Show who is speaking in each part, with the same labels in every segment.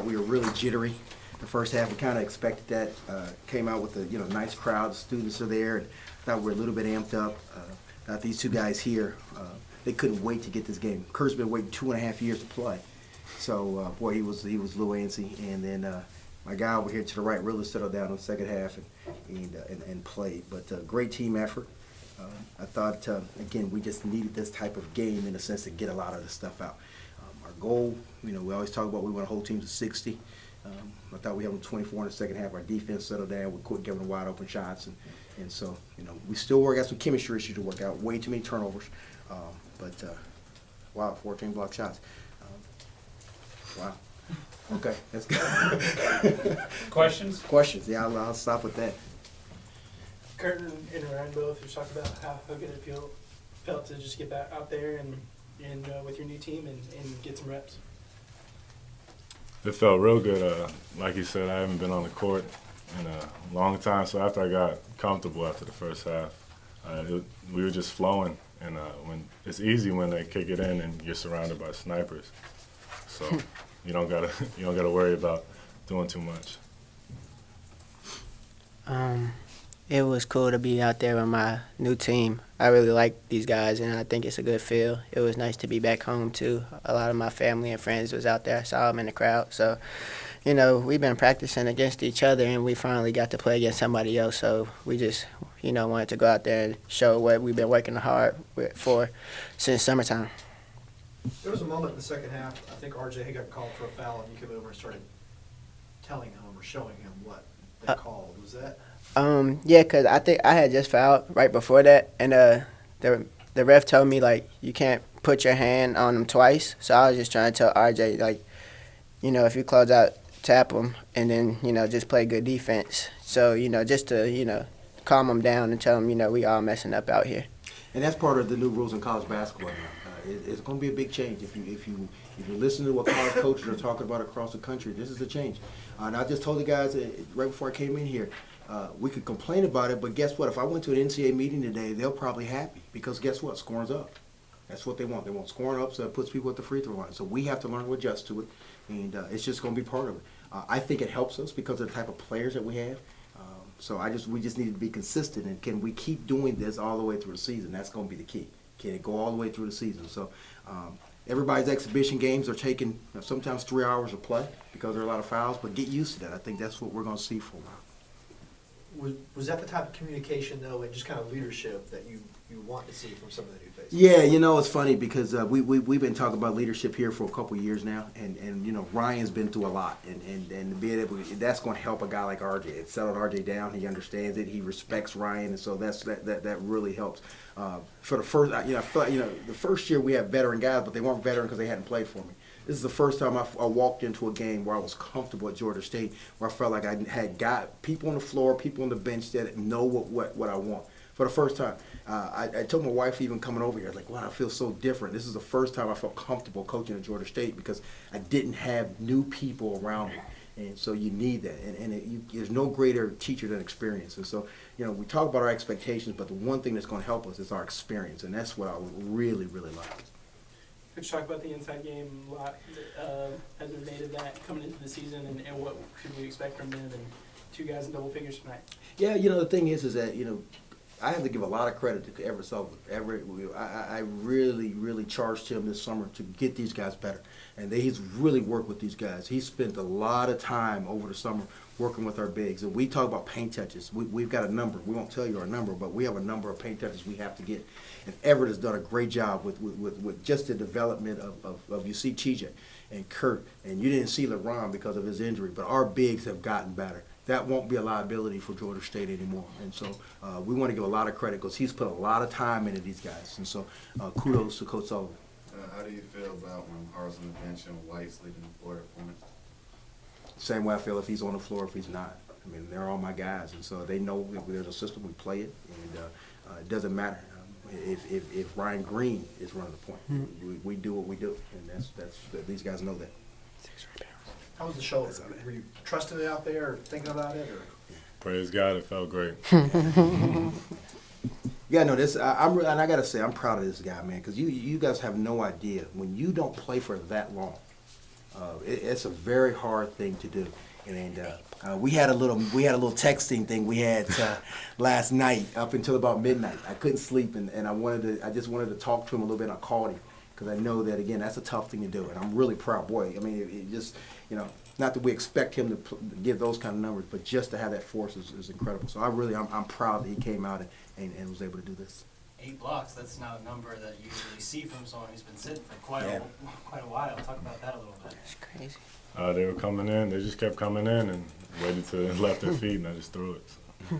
Speaker 1: we were really jittery the first half. We kind of expected that. Came out with a nice crowd. The students are there. And thought we were a little bit amped up. Thought these two guys here, they couldn't wait to get this game. Kurt's been waiting 2.5 years to play. So, boy, he was a little antsy. And then my guy over here to the right really settled down in the second half and played. But great team effort. I thought, again, we just needed this type of game in a sense to get a lot of this stuff out. Our goal, we always talk about we want to hold teams to 60. I thought we held them 24 in the second half. Our defense settled down. We quit giving them wide open shots. And so, we still got some chemistry issues to work out. Way too many turnovers. Wow, 14 block shots. Wow. Okay, that's good.
Speaker 2: Questions?
Speaker 1: Questions. Yeah, I'll stop with that.
Speaker 3: Kurt and Ryan both were talking about how good it felt to just get back out there and with your new team and get some reps.
Speaker 4: It felt real good. Like you said, I haven't been on the court in a long time, so after I got comfortable after the first half, we were just flowing. And when it's easy when they kick it in and you're surrounded by snipers, so you don't gotta worry about doing too much.
Speaker 5: It was cool to be out there with my new team. I really like these guys, and I think it's a good feel. It was nice to be back home, too. A lot of my family and friends was out there. I saw them in the crowd. So, we've been practicing against each other, and we finally got to play against somebody else. So we just, wanted to go out there and show what we've been working hard for since summertime.
Speaker 6: There was a moment in the second half, I think RJ had got called for a foul, and you came over and started telling him or showing him what they called. Was that?
Speaker 5: Yeah, because I think I had just fouled right before that, and the ref told me, you can't put your hand on him twice. So I was just trying to tell RJ, if you close out, tap him, and then, just play good defense. So, just to, calm him down and tell him, we all messing up out here.
Speaker 1: And that's part of the new rules in college basketball now. It's going to be a big change. If you listen to what college coaches are talking about across the country, this is a change. And I just told the guys right before I came in here, we could complain about it, but guess what? If I went to an NCAA meeting today, they'll probably happy because guess what? Scoring's up. That's what they want. They want scoring up, so it puts people at the free throw line. So we have to learn to adjust to it, and it's just going to be part of it. I think it helps us because of the type of players that we have. So we just need to be consistent, and can we keep doing this all the way through the season? That's going to be the key. Can it go all the way through the season? So everybody's exhibition games are taking sometimes 3 hours of play because there are a lot of fouls, but get used to that. I think that's what we're going to see for a while.
Speaker 6: Was that the type of communication, though, and just kind of leadership that you want to see from some of the new faces?
Speaker 1: Yeah, it's funny because we've been talking about leadership here for a couple of years now, and Ryan's been through a lot, and being able that's going to help a guy like RJ. It settled RJ down. He understands it. He respects Ryan, and so that really helps. For the first, I felt the first year we had veteran guys, but they weren't veteran because they hadn't played for me. This is the first time I walked into a game where I was comfortable at Georgia State, where I felt like I had got people on the floor, people on the bench that know what I want. For the first time, I told my wife even coming over here, wow, I feel so different. This is the first time I felt comfortable coaching at Georgia State because I didn't have new people around me. And so you need that. And there's no greater teacher than experience. And so, we talk about our expectations, but the one thing that's going to help us is our experience. And that's what I really, really like.
Speaker 3: Could you talk about the inside game a lot? Has been made of that coming into the season, and what should we expect from them? And two guys in double figures tonight. Yeah,
Speaker 1: the thing is that I have to give a lot of credit to Everett Sullivan. I really, really charged him this summer to get these guys better, and he's really worked with these guys. He spent a lot of time over the summer working with our bigs, and we talk about paint touches. We've got a number. We won't tell you our number, but we have a number of paint touches we have to get. And Everett has done a great job with just the development of you see TJ and Kurt, and you didn't see LeBron because of his injury, but our bigs have gotten better. That won't be a liability for Georgia State anymore. And so we want to give a lot of credit because he's put a lot of time into these guys. And so kudos to Coach Sullivan.
Speaker 7: How do you feel about when Hart's on the bench and White's leading the floor at points?
Speaker 1: Same way I feel if he's on the floor, if he's not. I mean, they're all my guys. And so they know if there's a system, we play it. And it doesn't matter. If Ryan Green is running the point, we do what we do. And that's these guys know that.
Speaker 6: How was the shoulder? Were you trusting it out there or thinking about it? Or?
Speaker 4: Praise God, it felt great.
Speaker 1: Yeah, no, and I gotta say, I'm proud of this guy, man, because you guys have no idea when you don't play for that long. It's a very hard thing to do. And we had a little texting thing we had last night up until about midnight. I couldn't sleep, and I just wanted to talk to him a little bit. I called him because I know that, again, that's a tough thing to do, and I'm really proud. Boy, I mean, it just, not that we expect him to give those kind of numbers, but just to have that force is incredible. So I'm proud that he came out and was able to do this.
Speaker 2: 8 blocks, that's not a number that you usually see from someone who's been sitting for quite a while. Talk about that a little bit.
Speaker 5: It's crazy.
Speaker 4: They were coming in. They just kept coming in and waited till they left their feet, and I just threw it. So.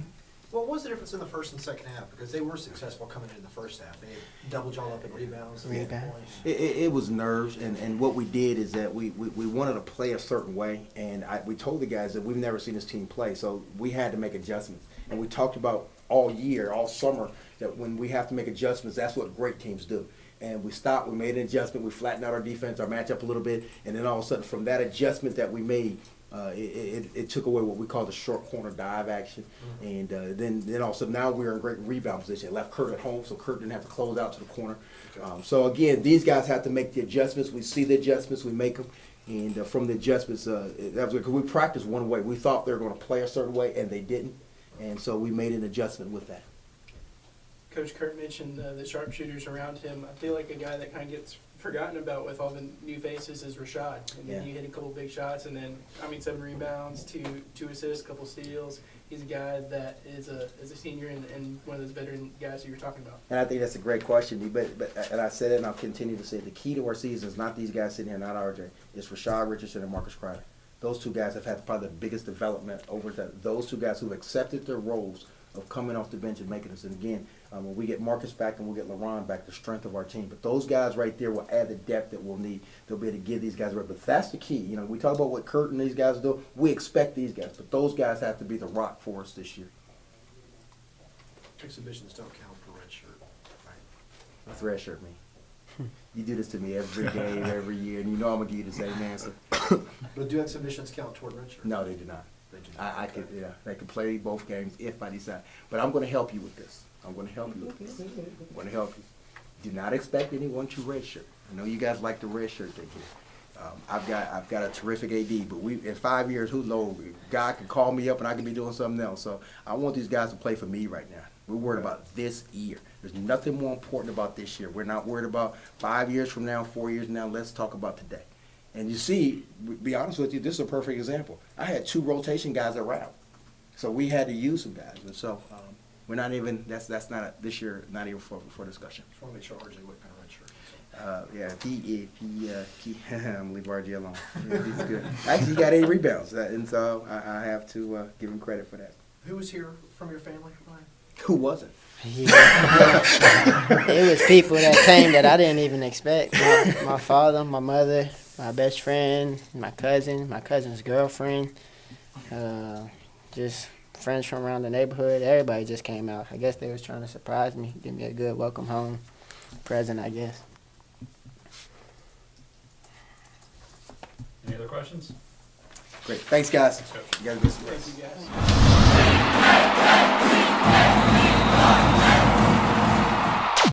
Speaker 6: What was the difference in the first and second half? Because they were successful coming in the first half. They double y'all up in rebounds.
Speaker 5: Rebounds.
Speaker 1: It was nerves, and what we did is that we wanted to play a certain way, and we told the guys that we've never seen this team play, so we had to make adjustments. And we talked about all year, all summer, that when we have to make adjustments, that's what great teams do. And we stopped, we made an adjustment, we flattened out our defense, our matchup a little bit, and then all of a sudden from that adjustment that we made, it took away what we call the short corner dive action. And then all of a sudden now we're in great rebound position. It left Kurt at home, so Kurt didn't have to close out to the corner. So again, these guys have to make the adjustments. We see the adjustments, we make them. And from the adjustments, that was because we practiced one way. We thought they were going to play a certain way, and they didn't. And so we made an adjustment with that.
Speaker 3: Coach Kurt mentioned the sharpshooters around him. I feel like a guy that kind of gets forgotten about with all the new faces is Rashad. And then you hit a couple big shots, and then 7 rebounds, two assists, a couple steals. He's a guy that is a senior and one of those veteran guys that you were talking about.
Speaker 1: And I think that's a great question. But and I said it, and I'll continue to say it. The key to our season is not these guys sitting here, not RJ. It's Rashad Richardson and Marcus Crowder. Those two guys have had probably the biggest development over that. Those two guys who accepted their roles of coming off the bench and making us. And again, when we get Marcus back and we'll get LaRon back, the strength of our team. But those guys right there will add the depth that we'll need. They'll be able to give these guys a rep. But that's the key. We talk about what Kurt and these guys do. We expect these guys. But those guys have to be the rock for us this year.
Speaker 6: Exhibitions don't count for red shirt.
Speaker 1: What's red shirt mean? You do this to me every game, every year, and I'm going to give you the same answer.
Speaker 6: But do exhibitions count toward red shirt?
Speaker 1: No, they do not.
Speaker 6: They do not.
Speaker 1: They could play both games if I decide. But I'm going to help you with this. I'm going to help you. Do not expect anyone to redshirt. I know you guys like the redshirt thing here. I've got a terrific AD, but in 5 years, who knows? God can call me up and I can be doing something else. So I want these guys to play for me right now. We're worried about this year. There's nothing more important about this year. We're not worried about 5 years from now, 4 years from now. Let's talk about today. And you see, be honest with you, this is a perfect example. I had 2 rotation guys that were out. So we had to use some guys. And so we're not even, that's not this year, not even for discussion.
Speaker 6: Just want to make sure RJ wouldn't kind of red shirt.
Speaker 1: Yeah, if he I'm gonna leave RJ alone. Yeah, he's good. Actually, he got 8 rebounds, and so I have to give him credit for that.
Speaker 6: Who was here from your family, Ryan?
Speaker 1: Who wasn't?
Speaker 5: It was people that came that I didn't even expect. My father, my mother, my best friend, my cousin's girlfriend, just friends from around the neighborhood. Everybody just came out. I guess they was trying to surprise me, give me a good welcome home present, I guess.
Speaker 8: Any other questions?
Speaker 1: Great. Thanks, guys.
Speaker 8: Thanks, Coach.
Speaker 1: You guys be
Speaker 3: Thank you, guys.